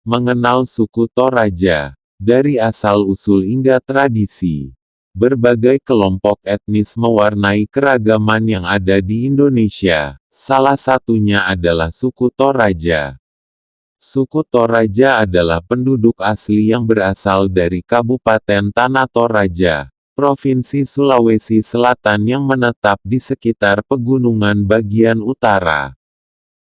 Mengenal suku Toraja. Dari asal-usul hingga tradisi. Berbagai kelompok etnis mewarnai keragaman yang ada di Indonesia. Salah satunya adalah suku Toraja. Suku Toraja adalah penduduk asli yang berasal dari Kabupaten Tanah Toraja, Provinsi Sulawesi Selatan yang menetap di sekitar pegunungan bagian utara.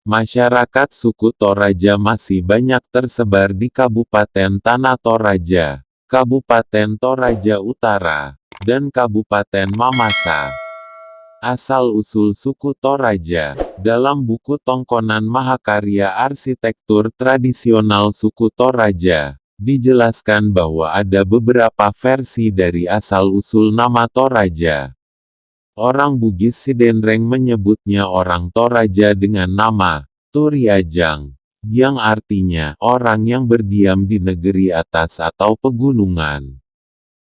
Masyarakat suku Toraja masih banyak tersebar di Kabupaten Tanah Toraja, Kabupaten Toraja Utara, dan Kabupaten Mamasa. Asal-usul suku Toraja. Dalam buku Tongkonan Mahakarya Arsitektur Tradisional Suku Toraja, dijelaskan bahwa ada beberapa versi dari asal-usul nama Toraja. Orang Bugis Sidenreng menyebutnya orang Toraja dengan nama Turiajang, yang artinya orang yang berdiam di negeri atas atau pegunungan.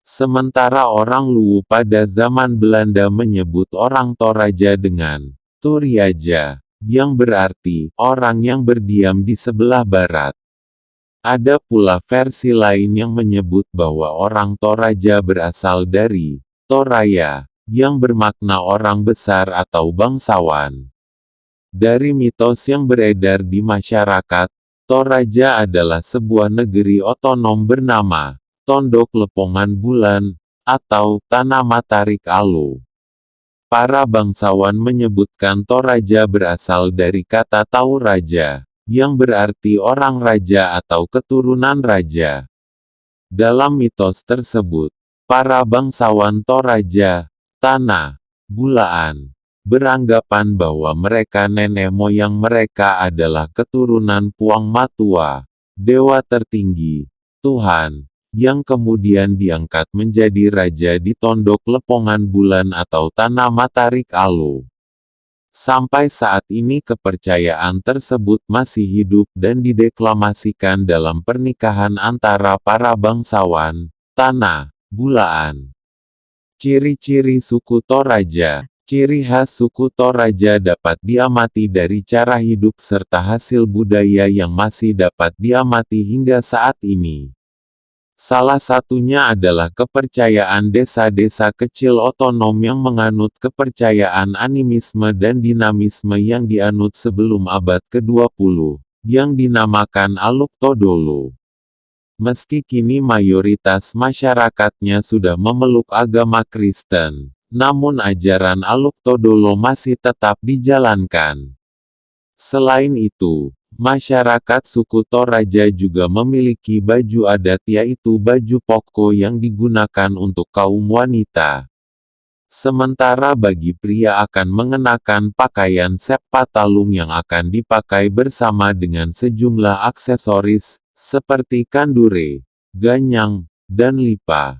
Sementara orang Luwu pada zaman Belanda menyebut orang Toraja dengan Turiaja, yang berarti orang yang berdiam di sebelah barat. Ada pula versi lain yang menyebut bahwa orang Toraja berasal dari Toraya, yang bermakna orang besar atau bangsawan. Dari mitos yang beredar di masyarakat, Toraja adalah sebuah negeri otonom bernama Tondok Lepongan Bulan, atau Tanah Matarik Alo. Para bangsawan menyebutkan Toraja berasal dari kata Tauraja, yang berarti orang raja atau keturunan raja. Dalam mitos tersebut, para bangsawan Toraja, Tanah, Bulaan, beranggapan bahwa mereka nenek moyang mereka adalah keturunan Puang Matua, dewa tertinggi, Tuhan, yang kemudian diangkat menjadi raja di Tondok Lepongan Bulan atau Tanah Matarik Alo. Sampai saat ini kepercayaan tersebut masih hidup dan dideklamasikan dalam pernikahan antara para bangsawan, Tanah, Bulaan. Ciri-ciri suku Toraja. Ciri khas suku Toraja dapat diamati dari cara hidup serta hasil budaya yang masih dapat diamati hingga saat ini. Salah satunya adalah kepercayaan desa-desa kecil otonom yang menganut kepercayaan animisme dan dinamisme yang dianut sebelum abad ke-20, yang dinamakan Aluk Todolo. Meski kini mayoritas masyarakatnya sudah memeluk agama Kristen, namun ajaran Aluk Todolo masih tetap dijalankan. Selain itu, masyarakat suku Toraja juga memiliki baju adat yaitu baju poko yang digunakan untuk kaum wanita. Sementara bagi pria akan mengenakan pakaian sepatalung yang akan dipakai bersama dengan sejumlah aksesoris, seperti kandure, ganyang, dan lipa.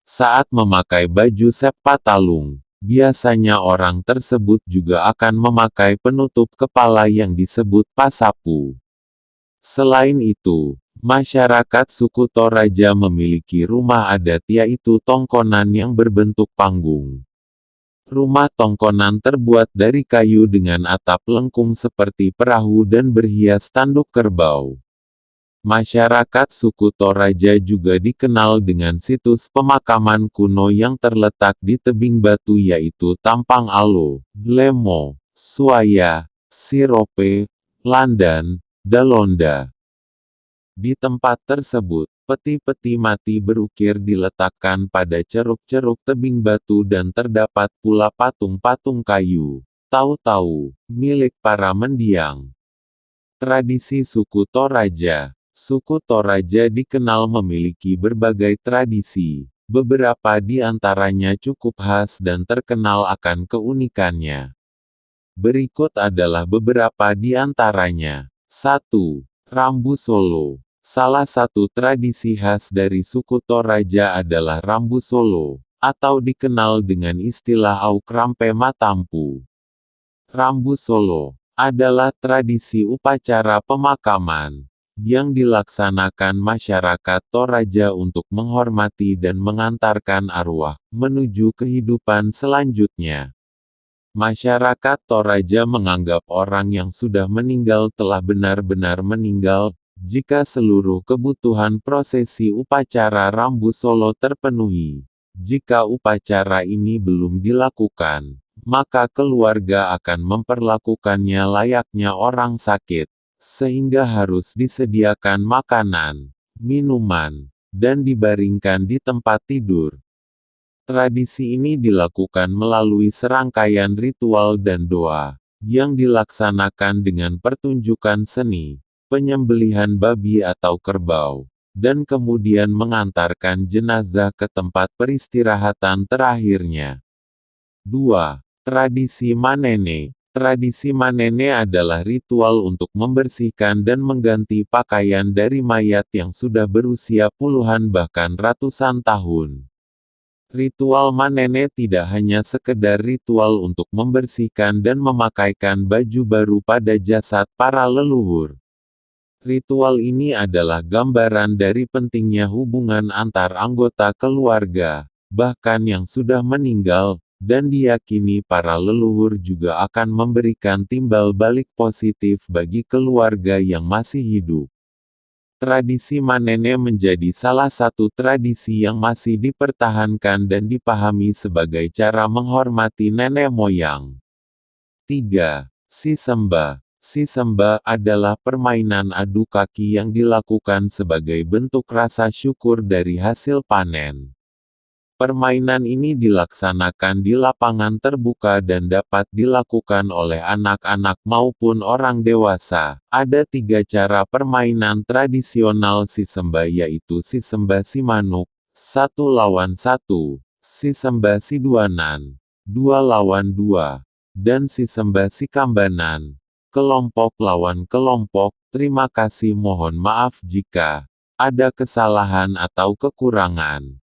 Saat memakai baju sepatalung, biasanya orang tersebut juga akan memakai penutup kepala yang disebut pasapu. Selain itu, masyarakat suku Toraja memiliki rumah adat yaitu tongkonan yang berbentuk panggung. Rumah tongkonan terbuat dari kayu dengan atap lengkung seperti perahu dan berhias tanduk kerbau. Masyarakat suku Toraja juga dikenal dengan situs pemakaman kuno yang terletak di tebing batu yaitu Tampang Alo, Lemo, Suaya, Sirope, Landan, Dalonda. Di tempat tersebut, peti-peti mati berukir diletakkan pada ceruk-ceruk tebing batu dan terdapat pula patung-patung kayu, tahu-tahu, milik para mendiang. Tradisi suku Toraja. Suku Toraja dikenal memiliki berbagai tradisi, beberapa di antaranya cukup khas dan terkenal akan keunikannya. Berikut adalah beberapa di antaranya. 1. Rambu Solo. Salah satu tradisi khas dari suku Toraja adalah Rambu Solo, atau dikenal dengan istilah Auk Rampe Matampu. Rambu Solo adalah tradisi upacara pemakaman yang dilaksanakan masyarakat Toraja untuk menghormati dan mengantarkan arwah menuju kehidupan selanjutnya. Masyarakat Toraja menganggap orang yang sudah meninggal telah benar-benar meninggal, Jika seluruh kebutuhan prosesi upacara Rambu Solo terpenuhi, jika upacara ini belum dilakukan, maka keluarga akan memperlakukannya layaknya orang sakit, sehingga harus disediakan makanan, minuman, dan dibaringkan di tempat tidur. Tradisi ini dilakukan melalui serangkaian ritual dan doa, yang dilaksanakan dengan pertunjukan seni, penyembelihan babi atau kerbau, dan kemudian mengantarkan jenazah ke tempat peristirahatan terakhirnya. 2. Tradisi Manene. Tradisi Manene adalah ritual untuk membersihkan dan mengganti pakaian dari mayat yang sudah berusia puluhan bahkan ratusan tahun. Ritual Manene tidak hanya sekedar ritual untuk membersihkan dan memakaikan baju baru pada jasad para leluhur. Ritual ini adalah gambaran dari pentingnya hubungan antar anggota keluarga, bahkan yang sudah meninggal, dan diyakini para leluhur juga akan memberikan timbal balik positif bagi keluarga yang masih hidup. Tradisi Manene menjadi salah satu tradisi yang masih dipertahankan dan dipahami sebagai cara menghormati nenek moyang. 3. Sisemba. Sisemba adalah permainan adu kaki yang dilakukan sebagai bentuk rasa syukur dari hasil panen. Permainan ini dilaksanakan di lapangan terbuka dan dapat dilakukan oleh anak-anak maupun orang dewasa. Ada 3 cara permainan tradisional Sisemba yaitu Sisemba Simanuk, 1 lawan 1, Sisemba Siduanan, 2 lawan 2, dan Sisemba Sikambanan, kelompok lawan kelompok. Terima kasih, mohon maaf jika ada kesalahan atau kekurangan.